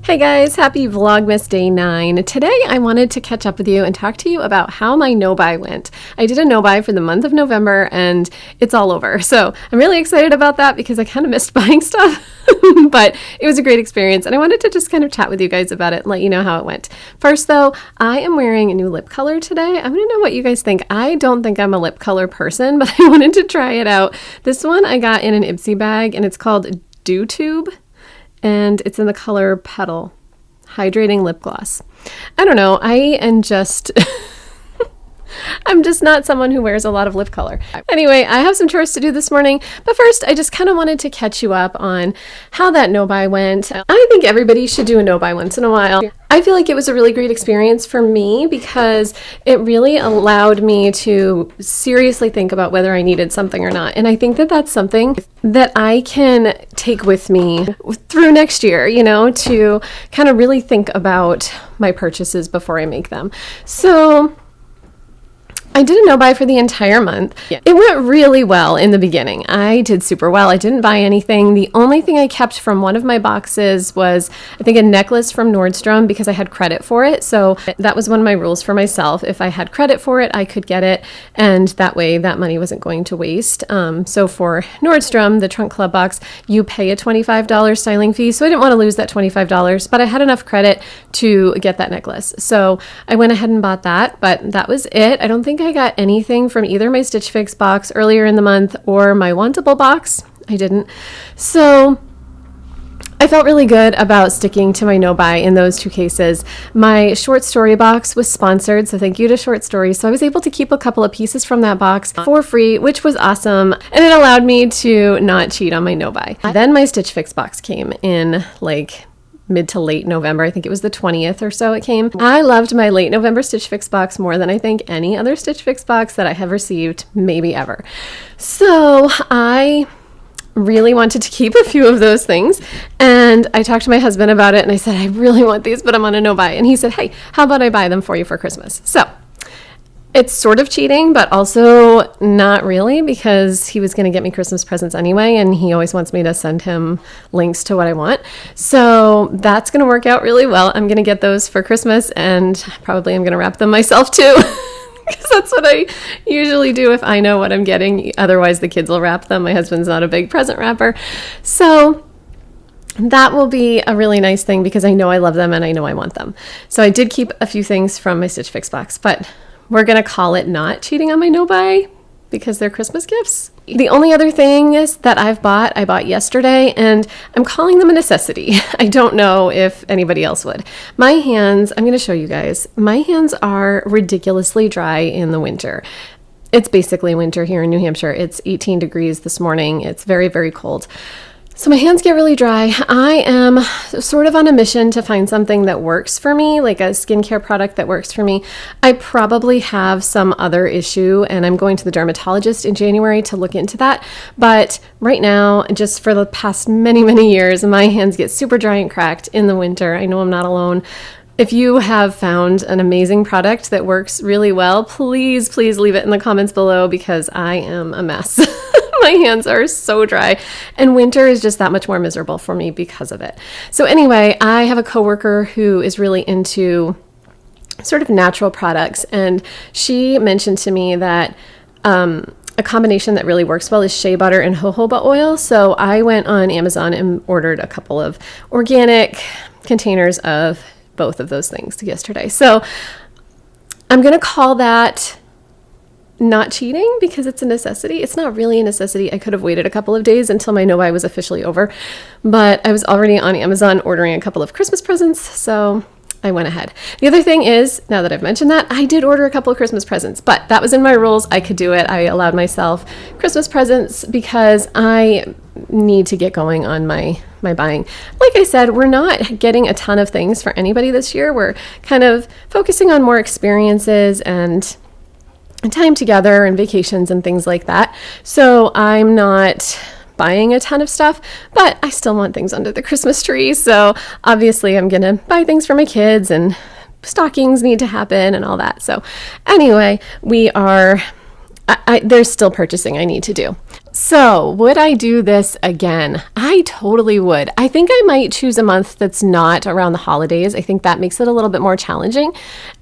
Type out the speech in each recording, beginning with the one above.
Hey guys, happy Vlogmas Day 9. Today I wanted to catch up with you and talk to you about how my no-buy went. I did a no-buy for the month of November and it's all over. So I'm really excited about that because I kind of missed buying stuff, but it was a great experience and I wanted to just kind of chat with you guys about it and let you know how it went. First though, I am wearing a new lip color today. I want to know what you guys think. I don't think I'm a lip color person, but I wanted to try it out. This one I got in an Ipsy bag and it's called Dew Tube. And it's in the color Petal, Hydrating Lip Gloss. I don't know, I am just, I'm just not someone who wears a lot of lip color. Anyway, I have some chores to do this morning, but first I just kind of wanted to catch you up on how that no-buy went. I think everybody should do a no-buy once in a while. I feel like it was a really great experience for me because it really allowed me to seriously think about whether I needed something or not. And I think that that's something that I can take with me through next year, you know, to kind of really think about my purchases before I make them. So I did a no-buy for the entire month. It went really well in the beginning. I did super well. I didn't buy anything. The only thing I kept from one of my boxes was, I think, a necklace from Nordstrom because I had credit for it. So that was one of my rules for myself. If I had credit for it, I could get it. And that way that money wasn't going to waste. So for Nordstrom, the Trunk Club box, you pay a $25 styling fee. So I didn't want to lose that $25, but I had enough credit to get that necklace. So I went ahead and bought that, but that was it. I don't think I got anything from either my Stitch Fix box earlier in the month or my Wantable box. I didn't. So I felt really good about sticking to my no-buy in those two cases. My short story box was sponsored, so thank you to Short Stories. So I was able to keep a couple of pieces from that box for free, which was awesome. And it allowed me to not cheat on my no-buy. Then my Stitch Fix box came in like mid to late November. I think it was the 20th or so it came. I loved my late November Stitch Fix box more than I think any other Stitch Fix box that I have received, maybe ever. So I really wanted to keep a few of those things. And I talked to my husband about it and I said, I really want these, but I'm on a no-buy. And he said, hey, how about I buy them for you for Christmas? So it's sort of cheating, but also not really because he was going to get me Christmas presents anyway, and he always wants me to send him links to what I want. So that's going to work out really well. I'm going to get those for Christmas, and probably I'm going to wrap them myself too, because that's what I usually do if I know what I'm getting. Otherwise, the kids will wrap them. My husband's not a big present wrapper. So that will be a really nice thing because I know I love them and I know I want them. So I did keep a few things from my Stitch Fix box, but we're going to call it not cheating on my no-buy because they're Christmas gifts. The only other thing is that I bought yesterday, and I'm calling them a necessity. I don't know if anybody else would. My hands, I'm going to show you guys, my hands are ridiculously dry in the winter. It's basically winter here in New Hampshire. It's 18 degrees this morning. It's very, very cold. So my hands get really dry. I am sort of on a mission to find something that works for me, like a skincare product that works for me. I probably have some other issue and I'm going to the dermatologist in January to look into that. But right now, just for the past many, many years, my hands get super dry and cracked in the winter. I know I'm not alone. If you have found an amazing product that works really well, please, please leave it in the comments below because I am a mess. My hands are so dry and winter is just that much more miserable for me because of it. So anyway, I have a coworker who is really into sort of natural products, and she mentioned to me that a combination that really works well is shea butter and jojoba oil. So I went on Amazon and ordered a couple of organic containers of both of those things yesterday. So I'm going to call that not cheating because it's a necessity. It's not really a necessity. I could have waited a couple of days until my no-buy was officially over, but I was already on Amazon ordering a couple of Christmas presents, so I went ahead. The other thing is, now that I've mentioned that, I did order a couple of Christmas presents, but that was in my rules. I could do it. I allowed myself Christmas presents because I need to get going on my buying. Like I said, we're not getting a ton of things for anybody this year. We're kind of focusing on more experiences and time together and vacations and things like that. So I'm not buying a ton of stuff, but I still want things under the Christmas tree. So obviously I'm going to buy things for my kids and stockings need to happen and all that. So anyway, there's still purchasing I need to do. So, would I do this again? I totally would. I think I might choose a month that's not around the holidays. I think that makes it a little bit more challenging.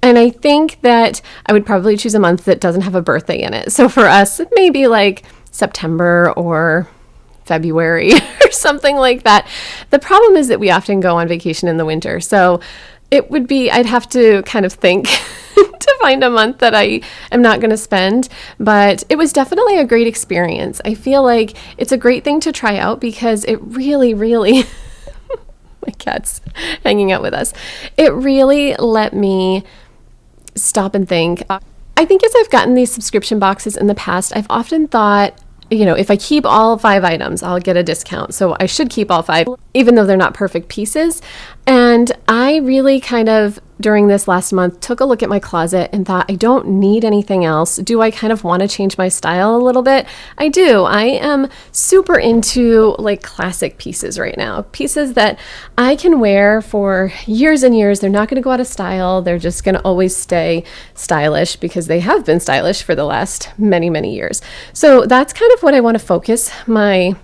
And I think that I would probably choose a month that doesn't have a birthday in it. So, for us, maybe like September or February or something like that. The problem is that we often go on vacation in the winter. So, I'd have to kind of think to find a month that I am not going to spend, but it was definitely a great experience. I feel like it's a great thing to try out because it really, really, my cat's hanging out with us. It really let me stop and think. I think as I've gotten these subscription boxes in the past, I've often thought, if I keep all 5 items, I'll get a discount. So I should keep all 5, even though they're not perfect pieces. And I really kind of, during this last month, took a look at my closet and thought, I don't need anything else. Do I kind of want to change my style a little bit? I do. I am super into like classic pieces right now. Pieces that I can wear for years and years. They're not going to go out of style. They're just going to always stay stylish because they have been stylish for the last many, many years. So that's kind of what I want to focus my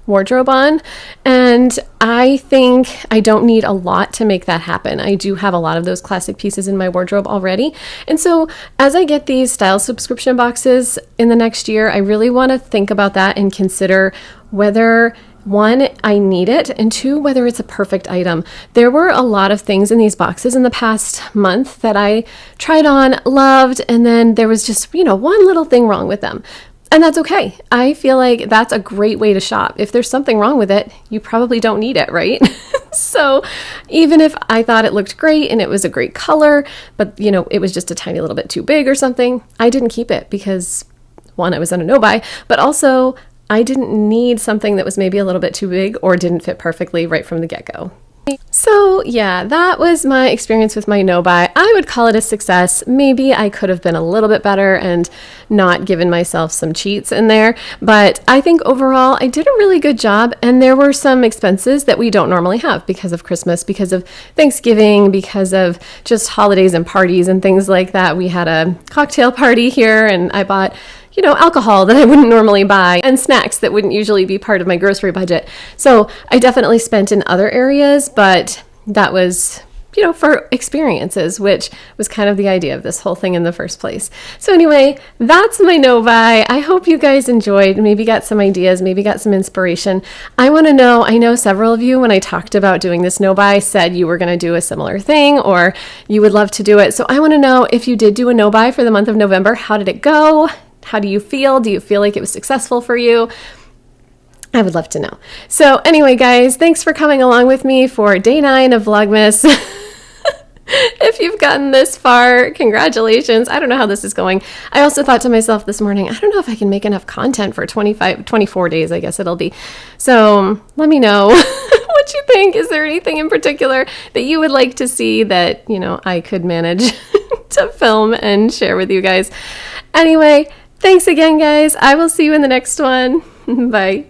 wardrobe on, and I think I don't need a lot to make that happen. I do have a lot of those classic pieces in my wardrobe already, and so as I get these style subscription boxes in the next year, I really want to think about that and consider whether, 1, I need it, and 2, whether it's a perfect item. There were a lot of things in these boxes in the past month that I tried on, loved, and then there was just, one little thing wrong with them. And that's okay. I feel like that's a great way to shop. If there's something wrong with it, you probably don't need it, right? So even if I thought it looked great and it was a great color, but it was just a tiny little bit too big or something, I didn't keep it because 1, I was on a no-buy, but also I didn't need something that was maybe a little bit too big or didn't fit perfectly right from the get-go. So yeah, that was my experience with my no-buy. I would call it a success. Maybe I could have been a little bit better and not given myself some cheats in there, but I think overall I did a really good job, and there were some expenses that we don't normally have because of Christmas, because of Thanksgiving, because of just holidays and parties and things like that. We had a cocktail party here and I bought alcohol that I wouldn't normally buy and snacks that wouldn't usually be part of my grocery budget. So I definitely spent in other areas, but that was, for experiences, which was kind of the idea of this whole thing in the first place. So anyway, that's my no-buy. I hope you guys enjoyed, maybe got some ideas, maybe got some inspiration. I want to know, I know several of you, when I talked about doing this no-buy, said you were going to do a similar thing or you would love to do it. So I want to know, if you did do a no-buy for the month of November, how did it go? How do you feel? Do you feel like it was successful for you? I would love to know. So anyway, guys, thanks for coming along with me for day 9 of Vlogmas. If you've gotten this far, congratulations. I don't know how this is going. I also thought to myself this morning, I don't know if I can make enough content for 24 days, I guess it'll be. So let me know what you think. Is there anything in particular that you would like to see that, I could manage to film and share with you guys? Anyway, thanks again, guys. I will see you in the next one. Bye.